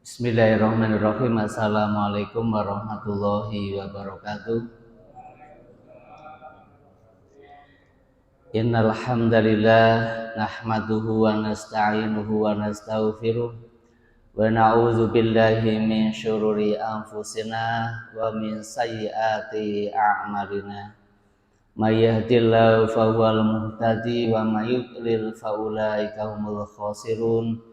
Bismillahirrahmanirrahim. Assalamualaikum warahmatullahi wabarakatuh. Innal hamdalillah nahmaduhu wa nasta'inuhu wa nastaghfiruh wa na'udzu billahi min syururi anfusina wa min sayyiati a'malina. May yahdihillahu fahuwal muhtadi wa may yudlil fa ulaika humul khasirun.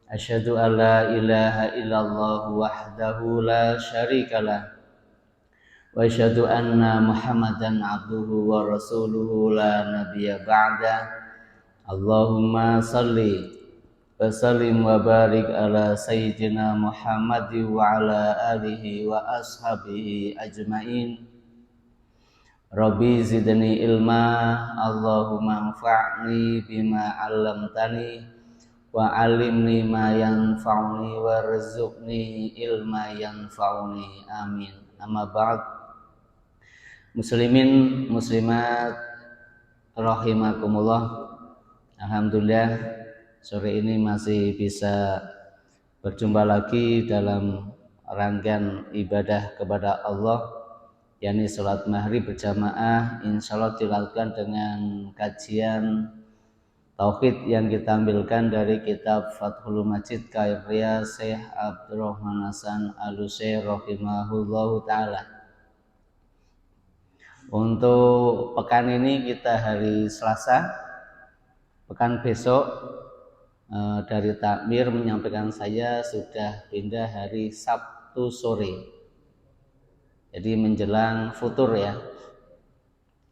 Asyhadu an la ilaha illallah wahdahu la syarikalah wa asyhadu anna Muhammadan abduhu wa rasuluhu la nabiyya ba'da. Allahumma salli wa sallim wa barik ala sayyidina Muhammad wa ala alihi wa ashabihi ajmain. Rabbi zidni ilma, Allahumma anfa'ni bima 'allamtani wa alimni ma yanfa'uni warzuqni ilma yanfa'uni, amin. Amma ba'd. Muslimin muslimat rahimakumullah. Alhamdulillah sore ini masih bisa berjumpa lagi dalam rangkaian ibadah kepada Allah, yakni sholat maghrib berjamaah. Insyaallah dilakukan dengan kajian tauhid yang kita ambilkan dari kitab Fathul Majid karya Syekh Abdurrahman Hasan Al-Utsaimin rahimahullahu taala. Untuk pekan ini kita hari Selasa, pekan besok dari takmir menyampaikan saya sudah pindah hari Sabtu sore. Jadi menjelang futur ya,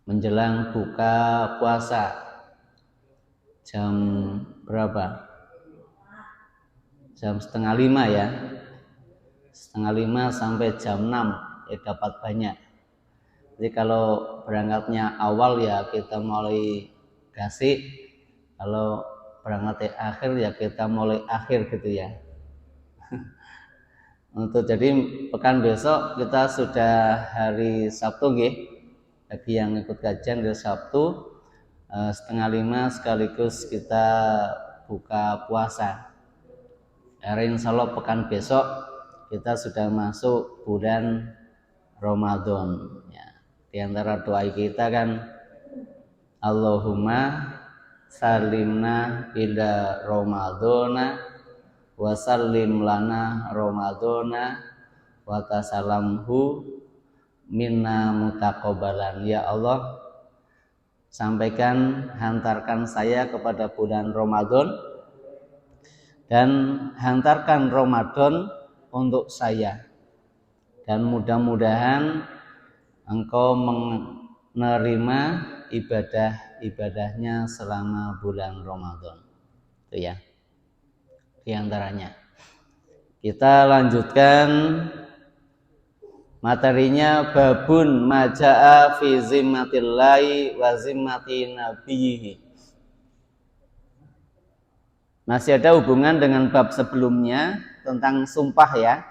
menjelang buka puasa. Jam berapa? Jam 4:30 ya. 4:30 sampai jam 6 ya dapat banyak. Jadi kalau berangkatnya awal ya kita mulai gasik, kalau berangkatnya akhir ya kita mulai akhir gitu ya. Untuk jadi pekan besok kita sudah hari Sabtu nggih. Bagi yang ikut kajian di Sabtu 4:30 sekaligus kita buka puasa. Hari insyaallah pekan besok kita sudah masuk bulan Ramadan ya. Di antara doa kita kan Allahumma salimna ila Ramadana wa sallim lana Ramadana wa tasalamhu minna mutaqabbalan. Ya Allah, sampaikan, hantarkan saya kepada bulan Ramadan dan hantarkan Ramadan untuk saya, dan mudah-mudahan Engkau menerima ibadah-ibadahnya selama bulan Ramadan. Itu ya, di antaranya. Kita lanjutkan materinya babun maja'a fi zimmatillahi wa zimmati nabiyhi. Masih ada hubungan dengan bab sebelumnya tentang sumpah ya.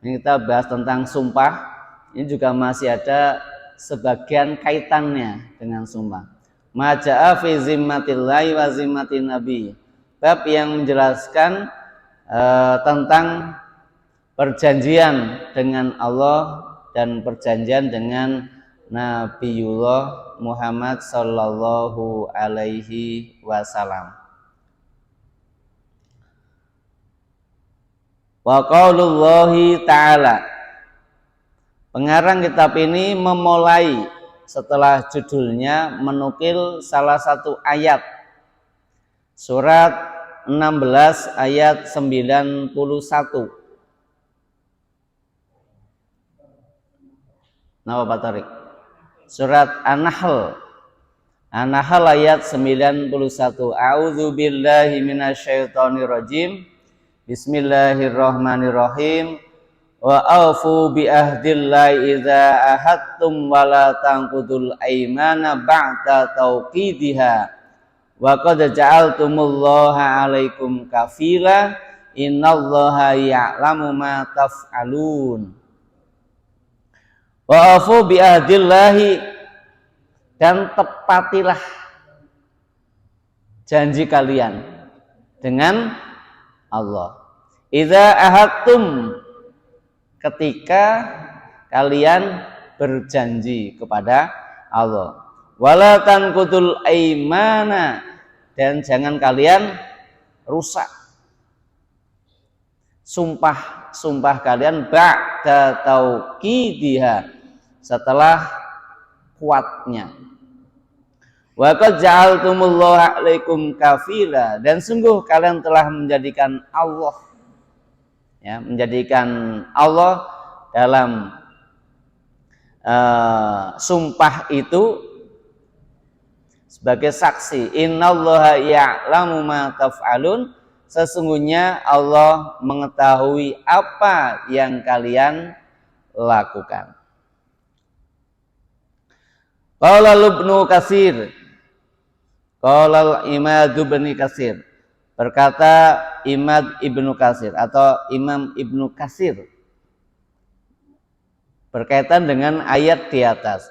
Ini kita bahas tentang sumpah. Ini juga masih ada sebagian kaitannya dengan sumpah. Maja'a fi zimmatillahi wa zimmati nabiyhi. Bab yang menjelaskan tentang perjanjian dengan Allah dan perjanjian dengan Nabiullah Muhammad sallallahu alaihi wasallam. Wa qaulullahi ta'ala. Pengarang kitab ini memulai setelah judulnya menukil salah satu ayat surat 16 ayat 91. Nama Pak Tarik? Surat An-Nahl. An-Nahl ayat 91. A'udzu billahi minasyaitonir rajim. Bismillahirrahmanirrahim. Wa aufu bi ahdillahi idza ahadtum wa la tanqudul aymana ba'da tawqidiha wa qad ja'altumullaha 'alaikum kafila innallaha ya'lamu ma taf'alun. Wa aufu bi ahdillahi, dan tepatilah janji kalian dengan Allah. Idza ahadtum, ketika kalian berjanji kepada Allah. Wala tanqudul aimana, dan jangan kalian rusak sumpah kalian ba'da tauqidiha, setelah kuatnya. Wa qad ja'altumullaha 'alaikum kafila, dan sungguh kalian telah menjadikan Allah, ya, menjadikan Allah dalam sumpah itu sebagai saksi. Innallaha ya'lamu ma taf'alun, sesungguhnya Allah mengetahui apa yang kalian lakukan. Qala Ibnu Katsir, qala Imad bin Katsir, berkata Imad Ibnu Katsir atau Imam Ibnu Katsir berkaitan dengan ayat di atas.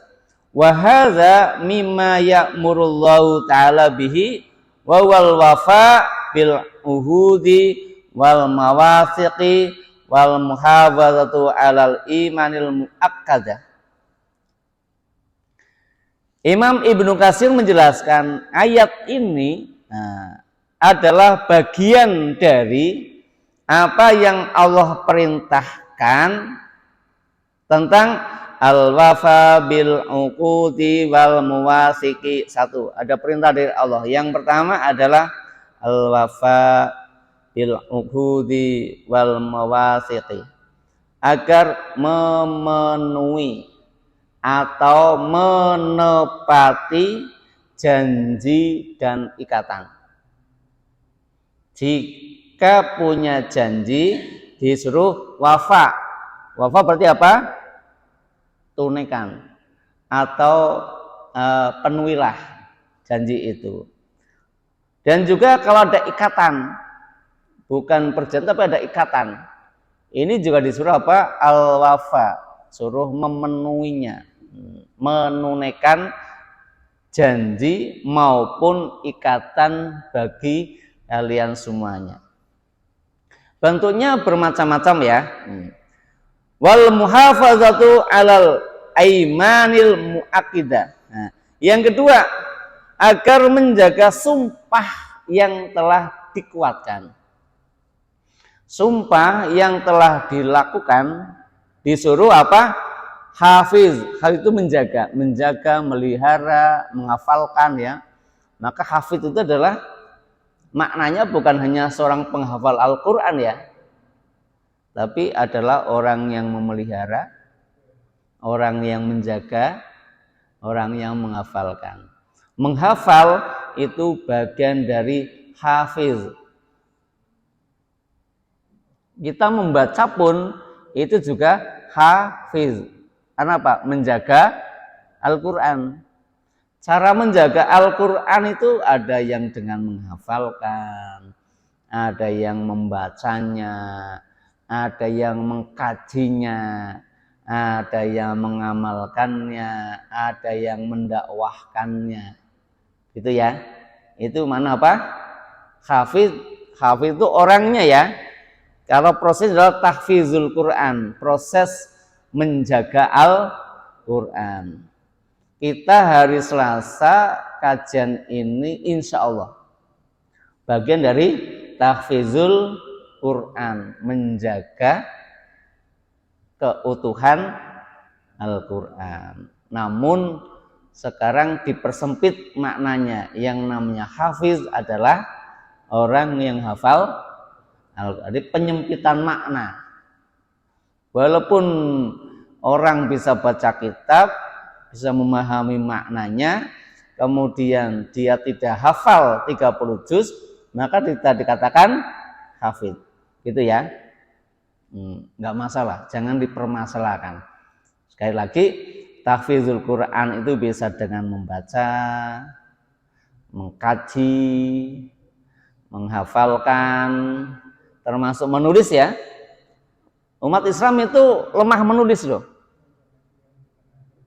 Wa hadza mimma ya'murullahu ta'ala bihi wa wal wafa bil uhudi wal mawathiqi wal muhafazatu 'alal imanil muakkadah. Imam Ibnu Katsir menjelaskan ayat ini adalah bagian dari apa yang Allah perintahkan tentang al-wafa bil uqudi wal muwasiqi. Satu, ada perintah dari Allah. Yang pertama adalah al-wafa bil uqudi wal muwasiqi, agar memenuhi atau menepati janji dan ikatan. Jika punya janji disuruh wafa. Wafa berarti apa? Tunaikan atau penuhilah janji itu. Dan juga kalau ada ikatan, bukan perjanjian tapi ada ikatan, ini juga disuruh apa? Al-wafa, suruh memenuhinya, menunaikan janji maupun ikatan bagi kalian semuanya. Bentuknya bermacam-macam ya. Wal muhafazatu 'alal aimanil muakkidah. Nah, yang kedua, agar menjaga sumpah yang telah dikuatkan. Sumpah yang telah dilakukan disuruh apa? Hafiz. Hal itu menjaga, melihara, menghafalkan ya. Maka hafiz itu adalah maknanya bukan hanya seorang penghafal Al-Qur'an ya, tapi adalah orang yang memelihara, orang yang menjaga, orang yang menghafalkan. Menghafal itu bagian dari hafiz. Kita membaca pun itu juga hafiz. Karena apa? Menjaga Al-Quran. Cara menjaga Al-Quran itu ada yang dengan menghafalkan, ada yang membacanya, ada yang mengkajinya, ada yang mengamalkannya, ada yang mendakwahkannya. Gitu ya. Itu mana apa? Hafiz. Hafiz itu orangnya ya. Kalau proses adalah tahfizul Quran, proses menjaga Al-Quran. Kita hari Selasa kajian ini insya Allah bagian dari tahfizul Quran, menjaga keutuhan Al-Quran. Namun sekarang dipersempit maknanya, yang namanya hafiz adalah orang yang hafal Al-Quran. Jadi penyempitan makna. Walaupun orang bisa baca kitab, bisa memahami maknanya, kemudian dia tidak hafal 30 juz, maka tidak dikatakan hafiz. Gitu ya. Enggak masalah, jangan dipermasalahkan. Sekali lagi, tahfizul Quran itu bisa dengan membaca, mengkaji, menghafalkan, termasuk menulis ya. Umat Islam itu lemah menulis loh.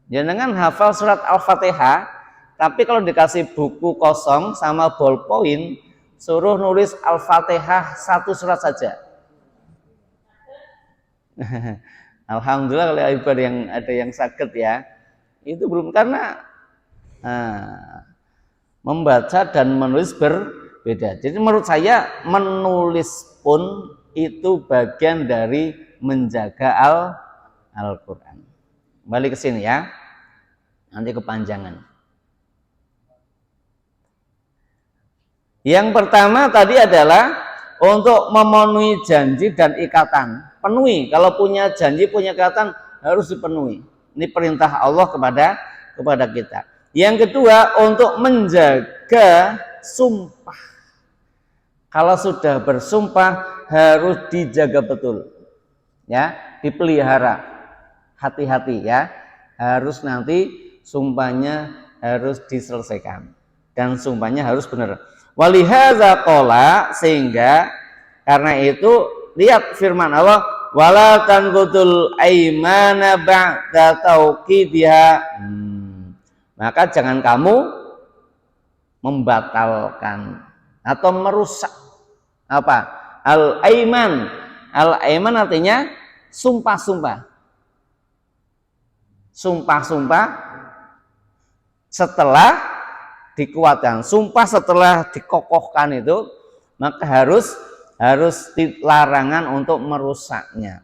Jangan hafal surat Al-Fatihah, tapi kalau dikasih buku kosong sama ballpoint, suruh nulis Al-Fatihah 1 surat saja. Alhamdulillah kalau ibadah yang ada yang sakit ya. Itu belum, karena membaca dan menulis berbeda. Jadi menurut saya menulis pun itu bagian dari menjaga Al-Quran. Balik ke sini ya, nanti kepanjangan. Yang pertama tadi adalah untuk memenuhi janji dan ikatan. Penuhi, kalau punya janji, punya ikatan harus dipenuhi. Ini perintah Allah kepada kita. Yang kedua, untuk menjaga sumpah. Kalau sudah bersumpah harus dijaga betul. Ya, dipelihara. Hati-hati ya. Harus nanti sumpahnya harus diselesaikan dan sumpahnya harus benar. Walihadza qala, sehingga karena itu lihat firman Allah, wala tanqudul aimana ba'da tauqidiha. Maka jangan kamu membatalkan atau merusak apa? Al-aiman. Al-aiman artinya sumpah-sumpah. Sumpah-sumpah setelah dikuatkan, sumpah setelah dikokohkan itu, maka harus dilarangan untuk merusaknya.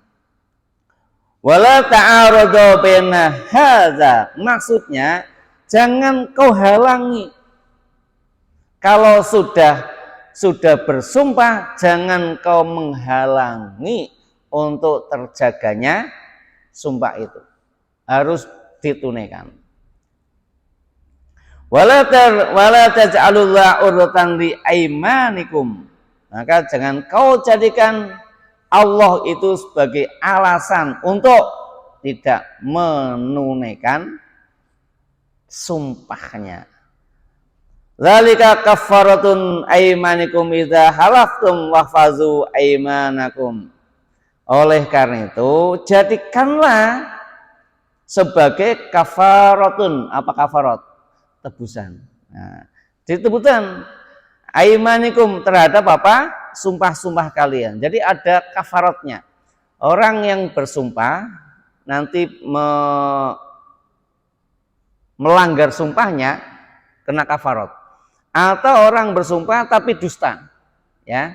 Wala ta'aradu baina hadza, maksudnya jangan kau halangi. Kalau sudah bersumpah, jangan kau menghalangi untuk terjaganya sumpah itu. Harus ditunaikan. Wala taj'alullah urwatan li aimanikum. Maka jangan kau jadikan Allah itu sebagai alasan untuk tidak menunaikan sumpahnya. Zalika kafaratun aimanikum idza halaftum wahfazu aimanakum. Oleh karena itu, jadikanlah sebagai kafaratun. Apa kafarat? Tebusan. Nah, jadi tebusan aimanikum terhadap apa? Sumpah-sumpah kalian. Jadi ada kafaratnya. Orang yang bersumpah nanti melanggar sumpahnya kena kafarat. Atau orang bersumpah tapi dusta, ya.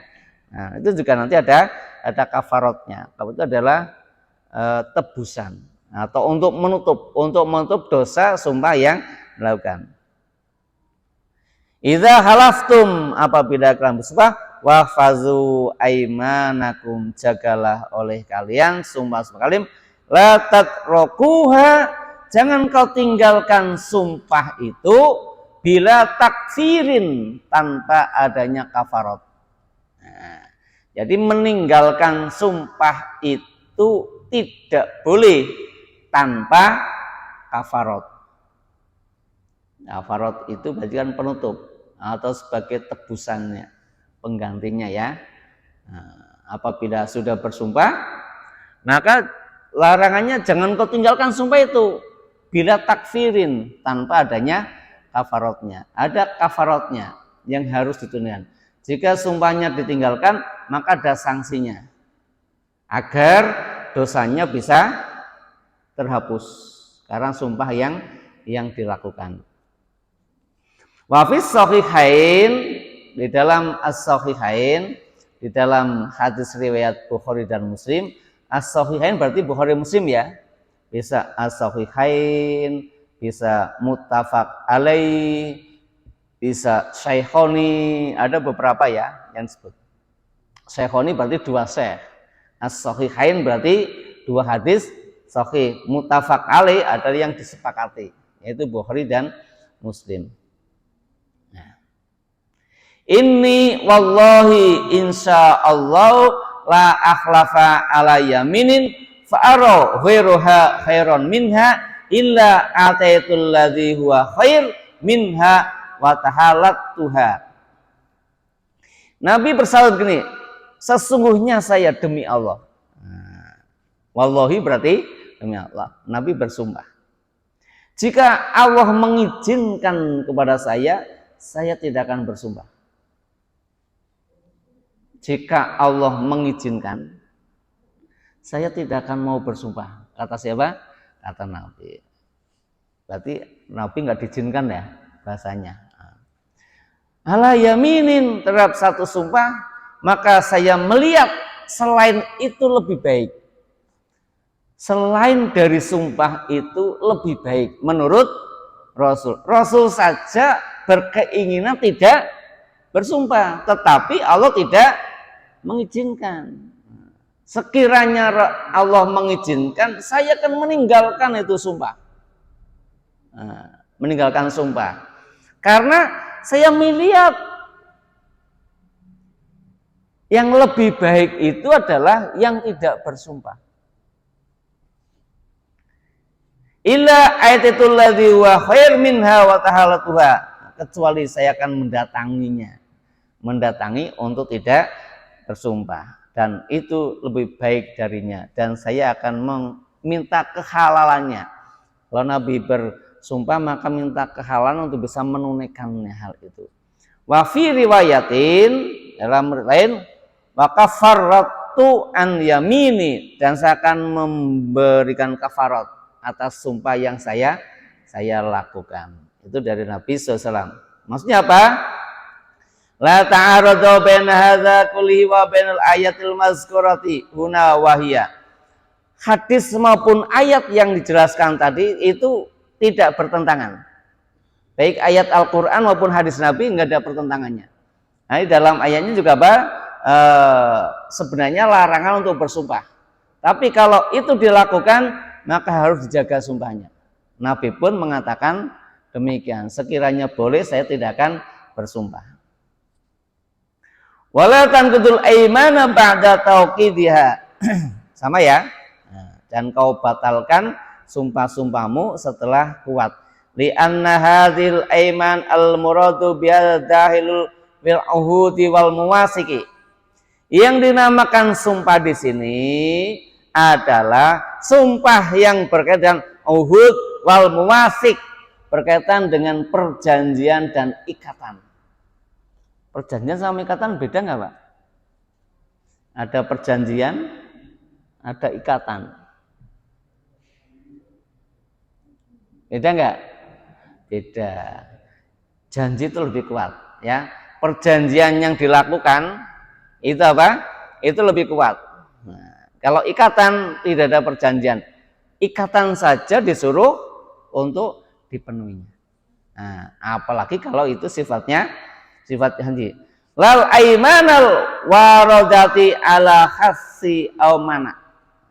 Nah, itu juga nanti ada kafaratnya. Kalau itu adalah tebusan atau untuk menutup dosa sumpah yang melakukan. Idza halaftum, apabila kalian bersumpah, wahfazu aimanakum, jagalah oleh kalian sumpah-sumpah kalian, la tatrokuha, jangan kau tinggalkan sumpah itu bila takfirin, tanpa adanya kafarat. Nah, jadi meninggalkan sumpah itu tidak boleh tanpa kafarat. Kafarat itu berarti kan penutup atau sebagai tebusannya, penggantinya ya. Nah, apabila sudah bersumpah, maka larangannya jangan kau tinggalkan sumpah itu bila takfirin, tanpa adanya kafaratnya. Ada kafaratnya yang harus ditunaikan. Jika sumpahnya ditinggalkan, maka ada sanksinya agar dosanya bisa terhapus karena sumpah yang dilakukan. Wa fis sahihain, di dalam as-sahihain, di dalam hadis riwayat Bukhari dan Muslim. As-sahihain berarti Bukhari Muslim ya. Bisa as-sahihain, bisa muttafaq alaih, bisa syaikhoni, ada beberapa ya yang disebut. Syaikhoni berarti dua syekh. As-sahihain berarti dua hadis sahih. Muttafaq alaih adalah yang disepakati, yaitu Bukhari dan Muslim. Inni wallahi insyaallah la akhlafa ala yaminin fa'ara ghairuha khairan minha illa ataitul ladzi huwa khair minha wa tahalattuha. Nabi bersabda begini, sesungguhnya saya demi Allah. Wallahi berarti demi Allah. Nabi bersumpah, jika Allah mengizinkan kepada saya tidak akan bersumpah. Jika Allah mengizinkan, saya tidak akan mau bersumpah. Kata siapa? Kata Nabi. Berarti Nabi nggak diizinkan ya bahasanya. Ala yaminin, terhadap satu sumpah, maka saya melihat selain itu lebih baik. Selain dari sumpah itu lebih baik menurut Rasul. Rasul saja berkeinginan tidak bersumpah, tetapi Allah tidak mengizinkan. Sekiranya Allah mengizinkan, saya akan meninggalkan itu sumpah. Meninggalkan sumpah. Karena saya melihat yang lebih baik itu adalah yang tidak bersumpah. Illa ayatatul ladzi wa khair minha wa tahalatuha, kecuali saya akan mendatangi untuk tidak bersumpah, dan itu lebih baik darinya, dan saya akan meminta kehalalannya. Kalau Nabi bersumpah maka minta kehalalan untuk bisa menunaikannya hal itu. Wa fi riwayatin, dalam lain, wa kafaratu an yamini, dan saya akan memberikan kafarat atas sumpah yang saya lakukan. Itu dari Nabi SAW. Maksudnya apa? La ta'aradu baina hadza kullihi wa bainal ayatil mazkurati huna wahiyya. Hadis maupun ayat yang dijelaskan tadi itu tidak bertentangan. Baik ayat Al-Quran maupun hadis Nabi nggak ada pertentangannya. Nah, di dalam ayatnya juga apa? Sebenarnya larangan untuk bersumpah. Tapi kalau itu dilakukan, maka harus dijaga sumpahnya. Nabi pun mengatakan demikian. Sekiranya boleh, saya tidak akan bersumpah. Wala tanqudul aimana ba'da tauqidiha. Sama ya? Dan kau batalkan sumpah-sumpahmu setelah kuat. Li'anna hadhil aiman al-muradu bi'adahilul bil uhudi wal muwasiki. Yang dinamakan sumpah di sini adalah sumpah yang berkaitan uhud wal muwasik, berkaitan dengan perjanjian dan ikatan. Perjanjian sama ikatan beda nggak, Pak? Ada perjanjian, ada ikatan. Beda nggak? Beda. Janji itu lebih kuat, ya. Perjanjian yang dilakukan itu apa? Itu lebih kuat. Nah, kalau ikatan tidak ada perjanjian, ikatan saja disuruh untuk dipenuhinya. Nah, apalagi kalau itu sifatnya sifat janji. Lal aimanal waradati ala khassi au mana.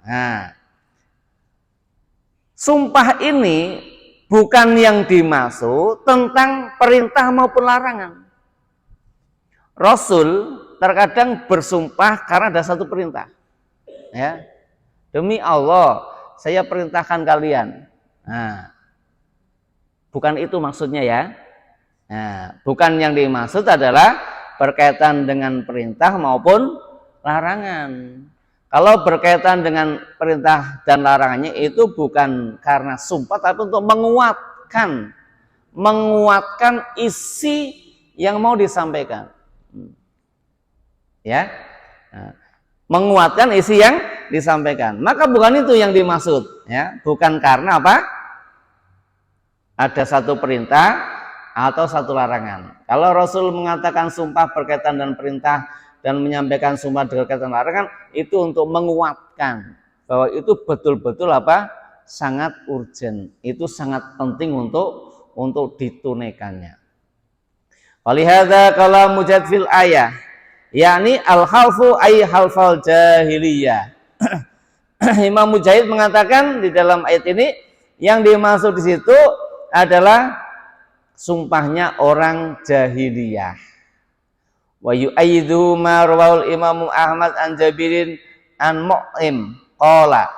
Nah, sumpah ini bukan yang dimaksud tentang perintah maupun larangan. Rasul terkadang bersumpah karena ada satu perintah. Ya, demi Allah, saya perintahkan kalian. Nah, bukan itu maksudnya ya. Nah, bukan yang dimaksud adalah berkaitan dengan perintah maupun larangan. Kalau berkaitan dengan perintah dan larangannya itu bukan karena sumpah, tapi untuk menguatkan isi yang mau disampaikan. Ya. Nah, menguatkan isi yang disampaikan. Maka bukan itu yang dimaksud, ya. Bukan karena apa? Ada satu perintah atau satu larangan. Kalau Rasul mengatakan sumpah berkaitan dengan perintah dan menyampaikan sumpah berkaitan larangan, itu untuk menguatkan bahwa itu betul-betul apa? Sangat urgent. Itu sangat penting untuk ditunaikannya. Walihada kala mujad fil ayah, yakni al-halfu ay halfal jahiliyah. Imam Mujahid mengatakan di dalam ayat ini yang dimaksud di situ adalah sumpahnya orang jahiliyah. Wa yu'ayyidu ma rawahul Imam Ahmad an Jabirin an Mu'im qala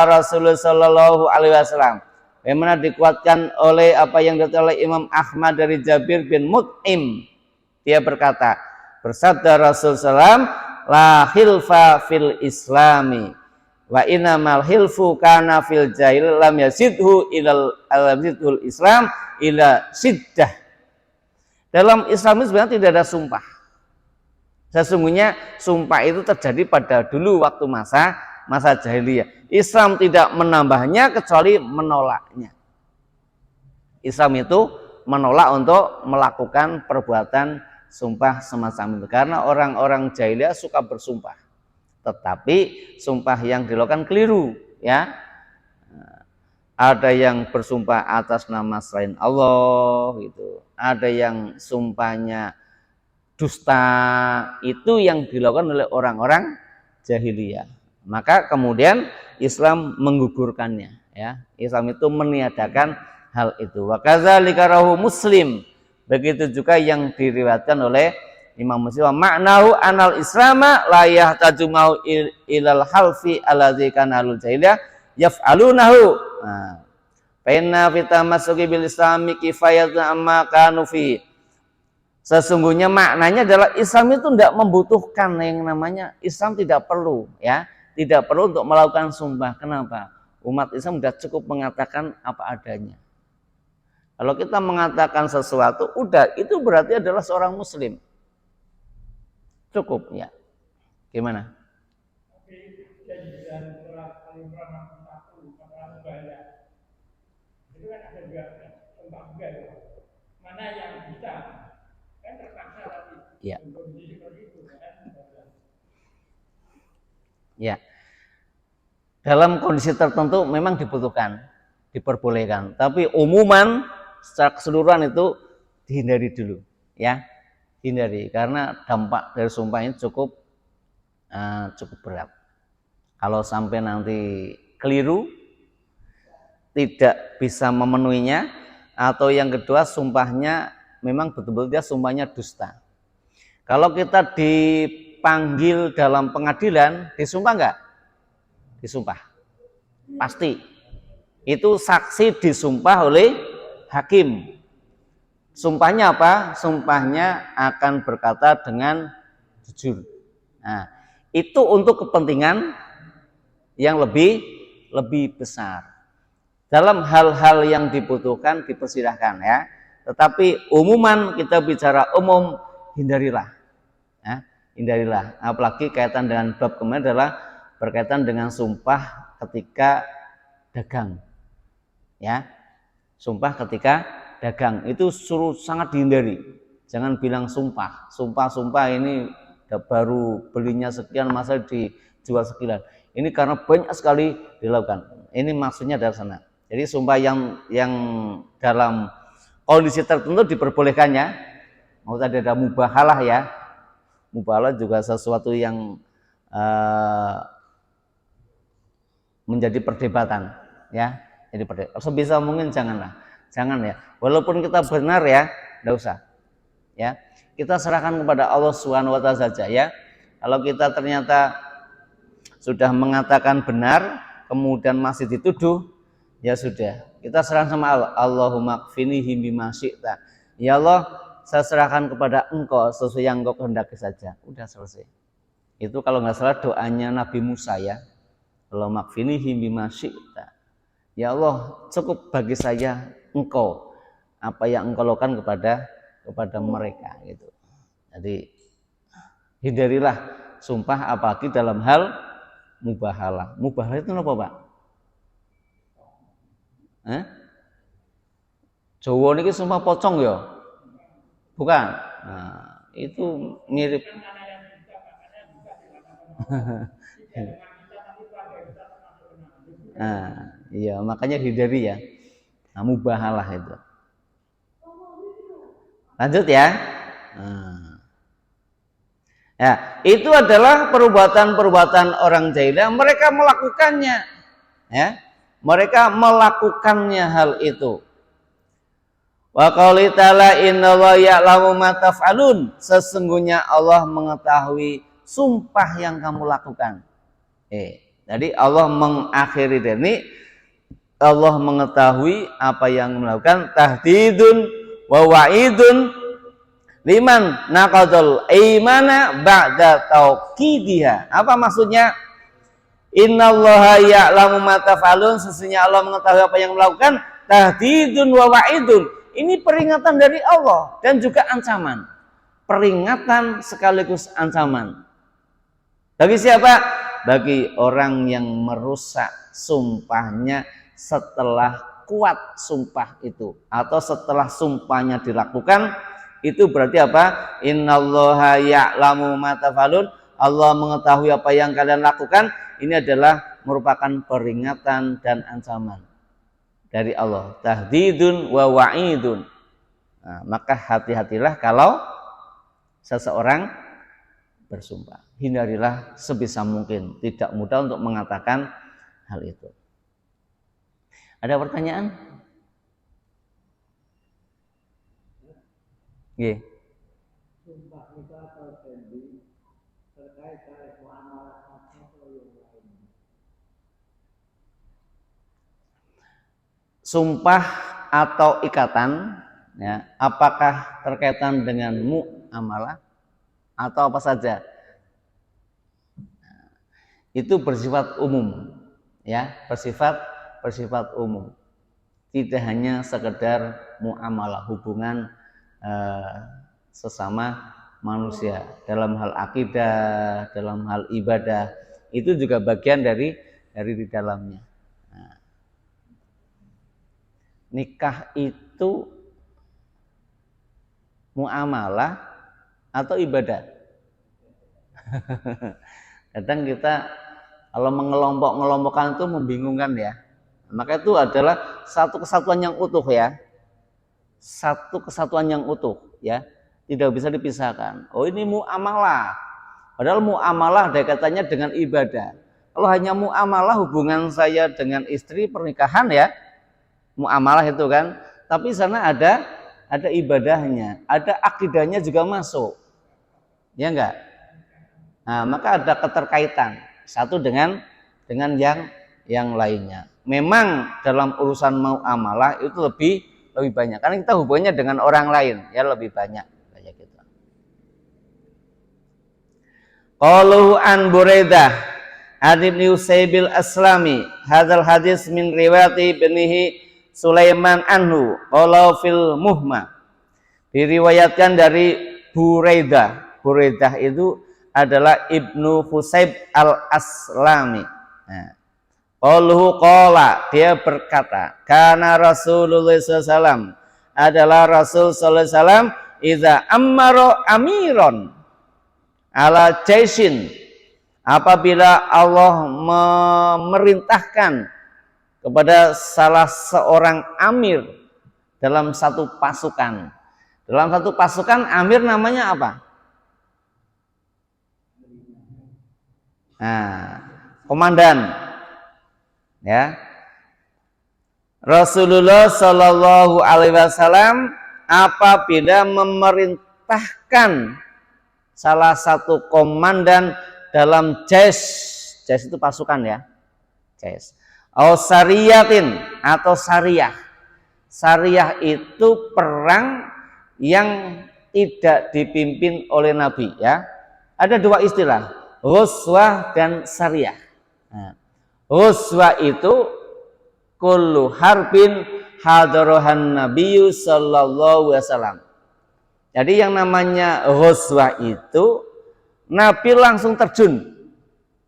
Rasulullah sallallahu alaihi wasallam. Bagaimana dikuatkan oleh apa yang dikatakan oleh Imam Ahmad dari Jabir bin Mut'im. Dia berkata, bersabda Rasul sallam, la hilfa fil islami wa innamal hilfu kana fil jahil lam yazidhu ilal islam ila siddah. Dalam Islam sebenarnya tidak ada sumpah. Sesungguhnya sumpah itu terjadi pada dulu waktu masa masa jahiliyah. Islam tidak menambahnya kecuali menolaknya. Islam itu menolak untuk melakukan perbuatan sumpah semacam itu. Karena orang-orang jahiliyah suka bersumpah. Tetapi sumpah yang dilakukan keliru, ya. Ada yang bersumpah atas nama selain Allah gitu. Ada yang sumpahnya dusta, itu yang dilakukan oleh orang-orang jahiliyah. Maka kemudian Islam menggugurkannya, ya. Islam itu meniadakan hal itu. Wa kadzalika rahu Muslim. Begitu juga yang diriwayatkan oleh Imam Muslim, maknahu anal islama la yahtaju mau ilal halfi alladzi kana alul jahiliyah yaf'alunahu. Nah, fa inna fi tamassuki bil islami kifayatun amma kanu fi. Sesungguhnya maknanya adalah Islam itu tidak membutuhkan yang namanya, Islam tidak perlu, ya, tidak perlu untuk melakukan sumpah. Kenapa? Umat Islam sudah cukup mengatakan apa adanya. Kalau kita mengatakan sesuatu, udah itu berarti adalah seorang muslim. Cukup, ya. Gimana? Mana yang bisa kan terpaksa tadi. Ya. Ya. Dalam kondisi tertentu memang dibutuhkan, diperbolehkan. Tapi umuman secara keseluruhan itu dihindari dulu, ya. Hindari karena dampak dari sumpah ini cukup berat. Kalau sampai nanti keliru, tidak bisa memenuhinya, atau yang kedua sumpahnya memang betul-betul dia sumpahnya dusta. Kalau kita dipanggil dalam pengadilan, disumpah enggak? Disumpah. Pasti. Itu saksi disumpah oleh hakim. Sumpahnya apa? Sumpahnya akan berkata dengan jujur. Nah, itu untuk kepentingan yang lebih besar. Dalam hal-hal yang dibutuhkan dipersilahkan, ya. Tetapi umuman kita bicara umum, hindarilah. Ya, hindarilah. Apalagi kaitan dengan bab kemarin adalah berkaitan dengan sumpah ketika dagang. Ya. Sumpah ketika dagang itu suruh sangat dihindari. Jangan bilang sumpah ini baru belinya sekian masa dijual sekian. Ini karena banyak sekali dilakukan. Ini maksudnya dari sana. Jadi sumpah yang dalam kondisi tertentu diperbolehkannya. Mau tadi ada mubahalah, ya. Mubahalah juga sesuatu yang menjadi perdebatan, ya. Jadi sebisa mungkin jangan ya. Walaupun kita benar, ya, enggak usah. Ya. Kita serahkan kepada Allah Subhanahu wa taala saja, ya. Kalau kita ternyata sudah mengatakan benar kemudian masih dituduh, ya sudah. Kita serahkan sama Allah. Allahumma kfinihi bima syi'ta. Ya Allah, saya serahkan kepada Engkau sesuai yang Engkau kehendaki saja. Udah selesai. Itu kalau nggak salah doanya Nabi Musa, ya. Allahumma kfinihi bima syi'ta. Ya Allah, cukup bagi saya Engkau apa yang Engkau lakukan kepada mereka, gitu. Jadi hindarilah sumpah apalagi dalam hal mubahalah. Mubahalah itu apa, Pak? Jawa niki sumpah pocong, ya? Bukan. Nah, itu mirip. Nah, iya, makanya hindari, ya. Nah, mubahalah itu. Lanjut, ya. Nah. Ya, itu adalah perbuatan-perbuatan orang jahiliyah. Mereka melakukannya, ya. Mereka melakukannya hal itu. Wa qauli ta'ala innallaha ya'lamu ma taf'alun. Sesungguhnya Allah mengetahui sumpah yang kamu lakukan. Jadi Allah mengakhiri dari Allah mengetahui apa yang melakukan tahdidun wa wa'idun liman naqadul imana ba'da tauqidiha. Apa maksudnya? Innallaha ya'lamu ma taf'alun. Sesungguhnya Allah mengetahui apa yang melakukan. Tahdidun wa wa'idun. Ini peringatan dari Allah dan juga ancaman. Peringatan sekaligus ancaman. Bagi siapa? bagi orang yang merusak sumpahnya setelah kuat sumpah itu, atau setelah sumpahnya dilakukan, itu berarti apa? Innallaha ya'lamu ma taf'alun. Allah mengetahui apa yang kalian lakukan. Ini adalah merupakan peringatan dan ancaman dari Allah. Tahdidun wa wa'idun. Nah, maka hati-hatilah kalau seseorang bersumpah. Hindarilah sebisa mungkin. Tidak mudah untuk mengatakan hal itu. Ada pertanyaan? Nggih. Sumpah kita atau janji terkait dengan muamalah atau yang lain. Sumpah atau ikatan, ya, apakah terkaitan dengan muamalah atau apa saja? Itu bersifat umum, ya, bersifat umum. Tidak hanya sekedar muamalah, hubungan sesama manusia dalam hal akidah, dalam hal ibadah, itu juga bagian dari di dalamnya. Nah, nikah itu muamalah atau ibadah? Kadang kita kalau mengelompok-ngelompokkan itu membingungkan ya. Maka itu adalah satu kesatuan yang utuh ya. Satu kesatuan yang utuh ya. Tidak bisa dipisahkan. Oh, ini muamalah. Padahal muamalah ada kaitannya dengan ibadah. Kalau hanya muamalah hubungan saya dengan istri pernikahan ya. Muamalah itu kan. Tapi sana ada ibadahnya, ada akidahnya juga masuk. Ya enggak? Nah, maka ada keterkaitan satu dengan yang lainnya. Memang dalam urusan muamalah itu lebih banyak karena kita hubungannya dengan orang lain ya, lebih banyak kayak gitu. Qaluhu an Buraidah an Ibnu Usaybil Aslami hadzal hadis min riwayati ibnihi Sulaiman anhu qala fil muhma, diriwayatkan dari Buraidah. Buraidah itu adalah Ibnu Husayb al-Aslami. Nah, qaluhu qala, dia berkata, kana Rasulullah SAW, adalah Rasul sallallahu alaihi wasallam idza ammara amiron ala jaisin, apabila Allah memerintahkan kepada salah seorang amir dalam satu pasukan. Dalam satu pasukan amir namanya apa? Nah, komandan. Ya. Rasulullah Shallallahu alaihi wasallam apabila memerintahkan salah satu komandan dalam jais itu pasukan ya. Jais. Sariyatin atau syariah. Syariah itu perang yang tidak dipimpin oleh Nabi ya. Ada dua istilah, ghuzwah dan syariah. Nah, ghuzwah itu kullu harbin hadarohan nabiyyu sallallahu alaihi wasallam. Jadi yang namanya ghuzwah itu Nabi langsung terjun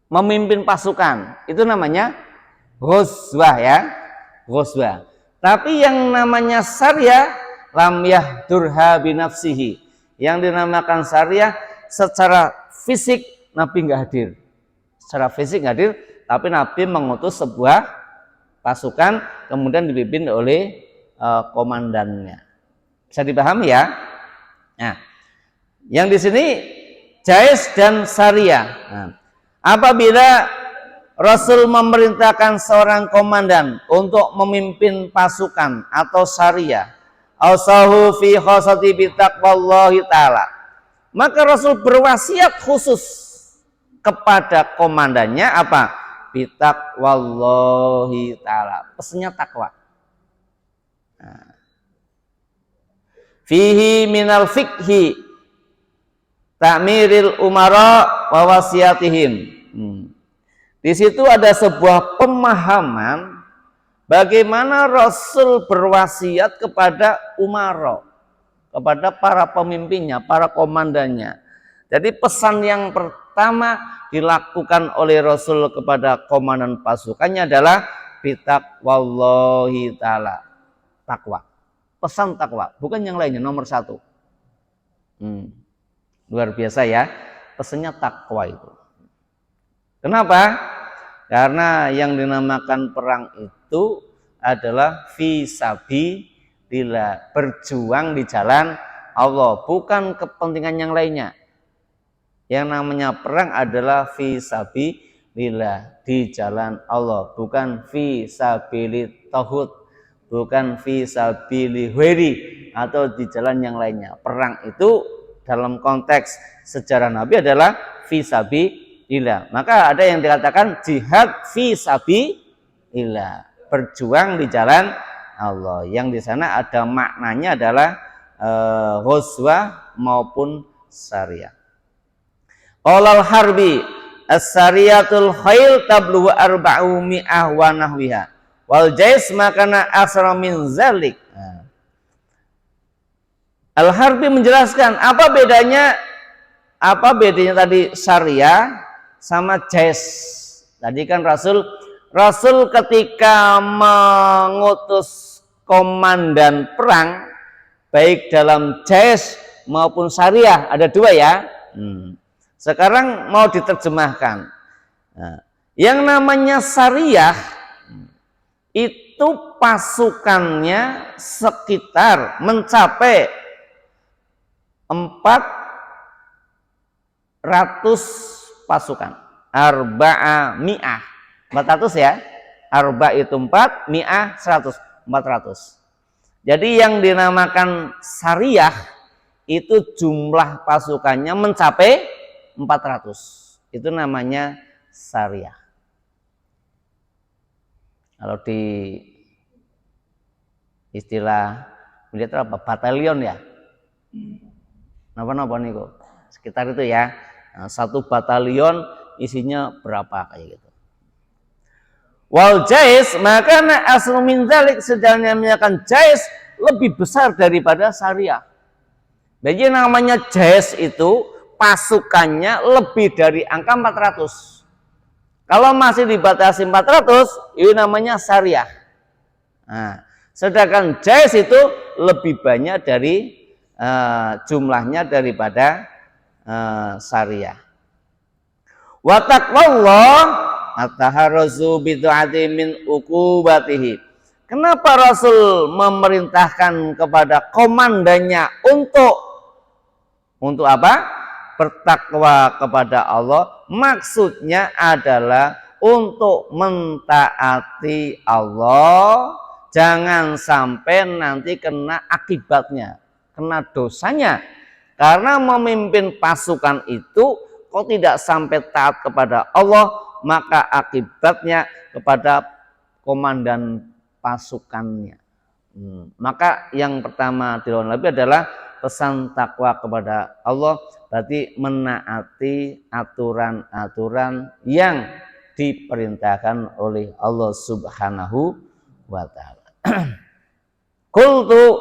memimpin pasukan. Itu namanya ghuzwah ya, ghuzwah. Tapi yang namanya syariah lam yahdurha binafsihi. Yang dinamakan syariah secara fisik Nabi nggak hadir. Secara fisik nggak hadir, tapi Nabi mengutus sebuah pasukan kemudian dipimpin oleh komandannya. Bisa dipahami ya? Nah, yang di sini jais dan syariah. Nah, apabila Rasul memerintahkan seorang komandan untuk memimpin pasukan atau syariah, ausahu fi khosati bitaqwallahi ta'ala, maka Rasul berwasiat khusus kepada komandannya apa? Bitaqwallahi ta'ala, pesannya takwa. Nah, fihi minal fikhi ta'miril umara wa wasiyatihim. Di situ ada sebuah pemahaman bagaimana Rasul berwasiat kepada umara, kepada para pemimpinnya, para komandannya. Jadi pesan yang pertama dilakukan oleh Rasul kepada komandan pasukannya adalah bitaqwallahi ta'ala, takwa, pesan takwa, bukan yang lainnya, nomor satu. Luar biasa ya, pesannya takwa itu. Kenapa? Karena yang dinamakan perang itu adalah fisabilillah, berjuang di jalan Allah, bukan kepentingan yang lainnya. Yang namanya perang adalah fisabilillah, di jalan Allah, bukan fisabilit tauhid, bukan fisabilil ghairi atau di jalan yang lainnya. Perang itu dalam konteks sejarah Nabi adalah fisabilillah. Maka ada yang dikatakan jihad fisabilillah, berjuang di jalan Allah. Yang di sana ada maknanya adalah ghazwah maupun syariah. Qolal harbi as-sariyatul khail tablughu arba'u mi'ah wa nahwiha wal jais makana asra min zalik. Al-Harbi menjelaskan apa bedanya tadi syariah sama jais. Tadi kan Rasul ketika mengutus komandan perang baik dalam jais maupun syariah, ada dua ya. Sekarang mau diterjemahkan. Yang namanya syariah itu pasukannya sekitar mencapai 400 pasukan. Arba'a mi'ah. 400 ya. Arba itu 4, mi'ah 100, 400. Jadi yang dinamakan syariah itu jumlah pasukannya mencapai 400. Itu namanya syariah. Kalau di istilah militer apa? Batalion ya. Napa niku? Sekitar itu ya. Nah, satu batalion isinya berapa kayak gitu. Wal jais maka aslu min zalik, sedangkan menyatakan jais lebih besar daripada syariah. Jadi namanya jais itu pasukannya lebih dari angka 400. Kalau masih dibatasi 400, itu namanya syariah. Nah, sedangkan jais itu lebih banyak dari jumlahnya daripada syariah. Wa taqwallah ataharrazu bid'ati min uqubatihi. Kenapa Rasul memerintahkan kepada komandannya untuk apa? Bertakwa kepada Allah, maksudnya adalah untuk mentaati Allah, jangan sampai nanti kena akibatnya, kena dosanya. Karena memimpin pasukan itu kok tidak sampai taat kepada Allah, maka akibatnya kepada komandan pasukannya. Maka yang pertama dilakukan Nabi adalah pesan takwa kepada Allah, berarti menaati aturan-aturan yang diperintahkan oleh Allah Subhanahu wa taala. Qultu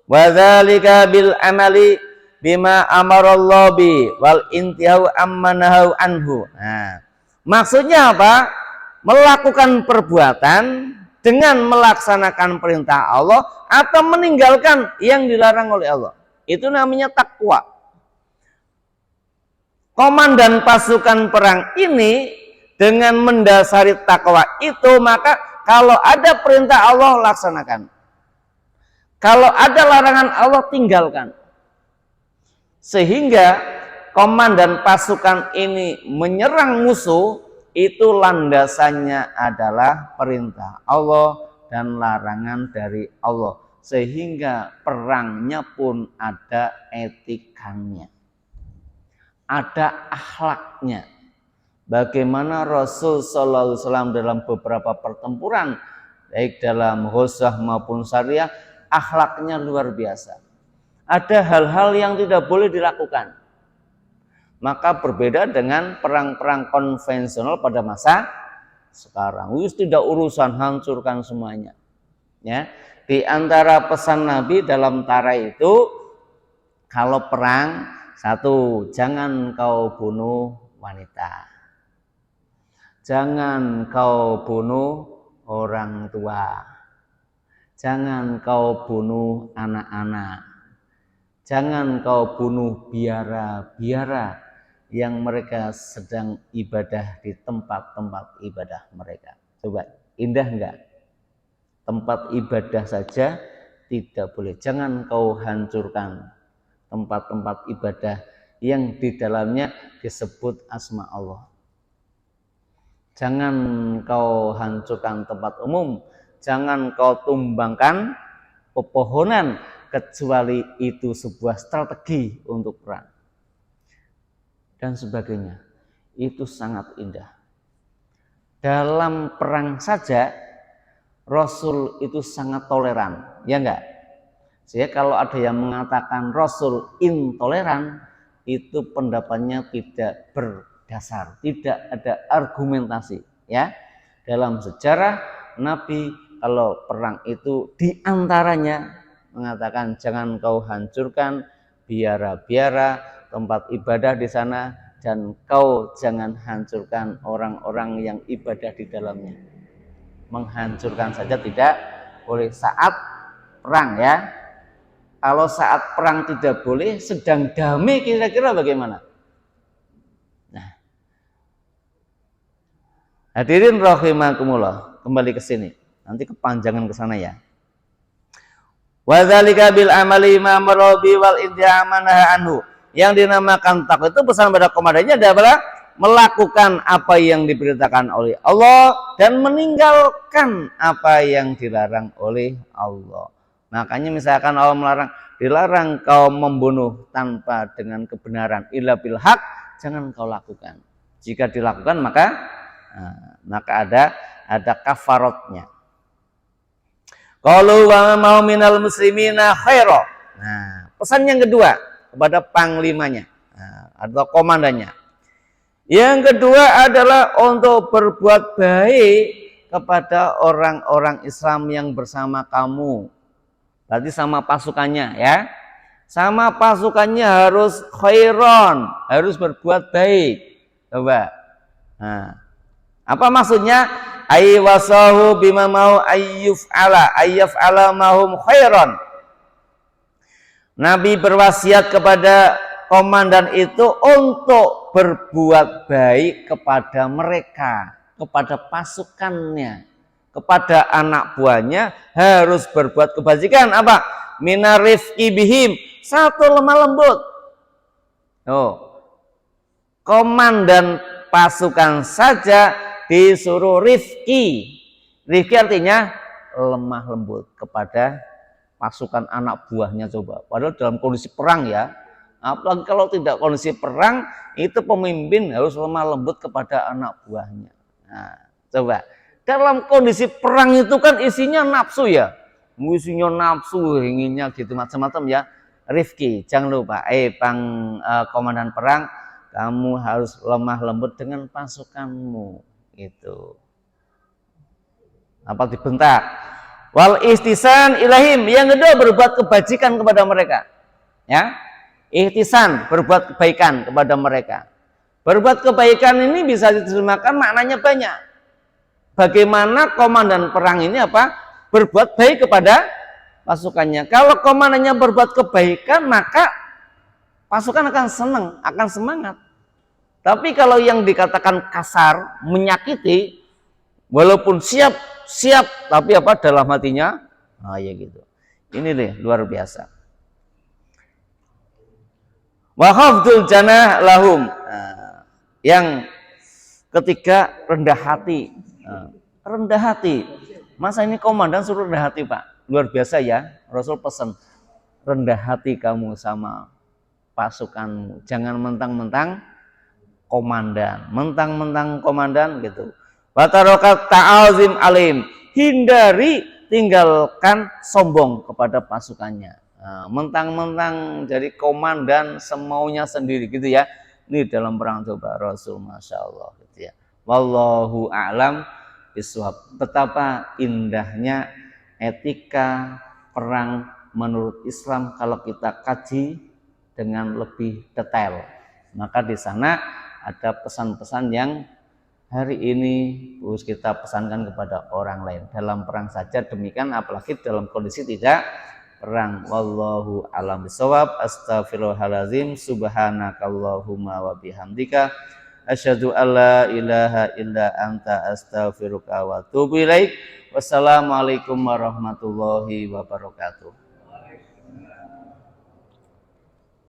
wa dzalika bil amali bima amarallahu bi wal intihau amma nahau anhu. Nah, maksudnya apa? Melakukan perbuatan dengan melaksanakan perintah Allah atau meninggalkan yang dilarang oleh Allah. Itu namanya takwa. Komandan pasukan perang ini dengan mendasari takwa itu, maka kalau ada perintah Allah laksanakan. Kalau ada larangan Allah tinggalkan. Sehingga komandan pasukan ini menyerang musuh, itu landasannya adalah perintah Allah dan larangan dari Allah. Sehingga perangnya pun ada etikanya, ada akhlaknya. Bagaimana Rasul Sallallahu Alaihi Wasallam dalam beberapa pertempuran, baik dalam ghazwah maupun syariah, akhlaknya luar biasa. Ada hal-hal yang tidak boleh dilakukan. Maka berbeda dengan perang-perang konvensional pada masa sekarang. Tidak urusan hancurkan semuanya. Ya, di antara pesan Nabi dalam tarai itu, kalau perang, satu, jangan kau bunuh wanita. Jangan kau bunuh orang tua. Jangan kau bunuh anak-anak. Jangan kau bunuh biara-biara yang mereka sedang ibadah di tempat-tempat ibadah mereka. Coba, indah enggak? Tempat ibadah saja tidak boleh. Jangan kau hancurkan tempat-tempat ibadah yang di dalamnya disebut asma Allah. Jangan kau hancurkan tempat umum. Jangan kau tumbangkan pepohonan kecuali itu sebuah strategi untuk perang. Dan sebagainya. Itu sangat indah. Dalam perang saja Rasul itu sangat toleran, ya enggak? Jadi kalau ada yang mengatakan Rasul intoleran, itu pendapatnya tidak berdasar, tidak ada argumentasi, ya. Dalam sejarah Nabi kalau perang itu diantaranya mengatakan jangan kau hancurkan biara-biara tempat ibadah di sana dan kau jangan hancurkan orang-orang yang ibadah di dalamnya. Menghancurkan saja tidak boleh saat perang, ya. Kalau saat perang tidak boleh, sedang damai kira-kira bagaimana? Nah, hadirin rahimakumullah, kembali ke sini. Nanti kepanjangan ke sana ya. Wa dzalika bil amali ma marabi wal idhamanaha anhu. Yang dinamakan takwa itu pesan pada komandannya adalah melakukan apa yang diperintahkan oleh Allah dan meninggalkan apa yang dilarang oleh Allah. Makanya misalkan Allah melarang, dilarang kau membunuh tanpa dengan kebenaran, illa bil haq, jangan kau lakukan. Jika dilakukan maka ada kafaratnya. Qalu wa mau minal muslimina khaira. Nah, pesan yang kedua kepada panglimanya atau komandannya. Yang kedua adalah untuk berbuat baik kepada orang-orang Islam yang bersama kamu. Berarti sama pasukannya, ya. Sama pasukannya harus khairon, harus berbuat baik. Coba. Nah, apa maksudnya? Ay wasahu bima mau ayyaf'ala mahum khairon. Nabi berwasiat kepada komandan itu untuk berbuat baik kepada mereka, kepada pasukannya, kepada anak buahnya harus berbuat kebajikan. Apa? Minarifki bihim, satu lemah lembut. Komandan pasukan saja disuruh rifki. Rifki artinya lemah lembut kepada pasukan anak buahnya. Coba, padahal dalam kondisi perang, ya. Apalagi kalau tidak kondisi perang, itu pemimpin harus lemah lembut kepada anak buahnya. Nah, coba, dalam kondisi perang itu kan isinya nafsu, ya. Isinya nafsu, inginnya gitu macam-macam, ya. Rifki, jangan lupa, komandan perang, kamu harus lemah lembut dengan pasukanmu, gitu. Apa dibentak? Wal istisan ilahim, yang kedua berbuat kebajikan kepada mereka, ya. Ihtisan, berbuat kebaikan kepada mereka. Berbuat kebaikan ini bisa diterjemahkan maknanya banyak. Bagaimana komandan perang ini apa? Berbuat baik kepada pasukannya. Kalau komandannya berbuat kebaikan, maka pasukan akan senang, akan semangat. Tapi kalau yang dikatakan kasar, menyakiti, walaupun siap, tapi apa dalam hatinya? Ya gitu. Ini deh luar biasa. Wa khafdul janah lahum. Yang ketiga rendah hati. Rendah hati. Masa ini komandan suruh rendah hati, Pak? Luar biasa, ya. Rasul pesan rendah hati kamu sama pasukanmu. Jangan mentang-mentang komandan. Mentang-mentang komandan gitu. Wa tarokat ta'azim alim. Hindari, tinggalkan sombong kepada pasukannya. Mentang-mentang jadi komandan semaunya sendiri gitu, ya. Ini dalam perang coba Rasul, Masya Allah gitu, ya. Wallahu a'lam bishawab. Betapa indahnya etika perang menurut Islam kalau kita kaji dengan lebih detail. Maka di sana ada pesan-pesan yang hari ini harus kita pesankan kepada orang lain. Dalam perang saja demikian, apalagi dalam kondisi tidak perang. Wallahu a'lam bishawab. Astaghfirullahalazim. Subhanakallahumma wa bihamdika asyhadu alla ilaha illa anta astaghfiruka wa atubu ilaik. Wassalamualaikum warahmatullahi wabarakatuh.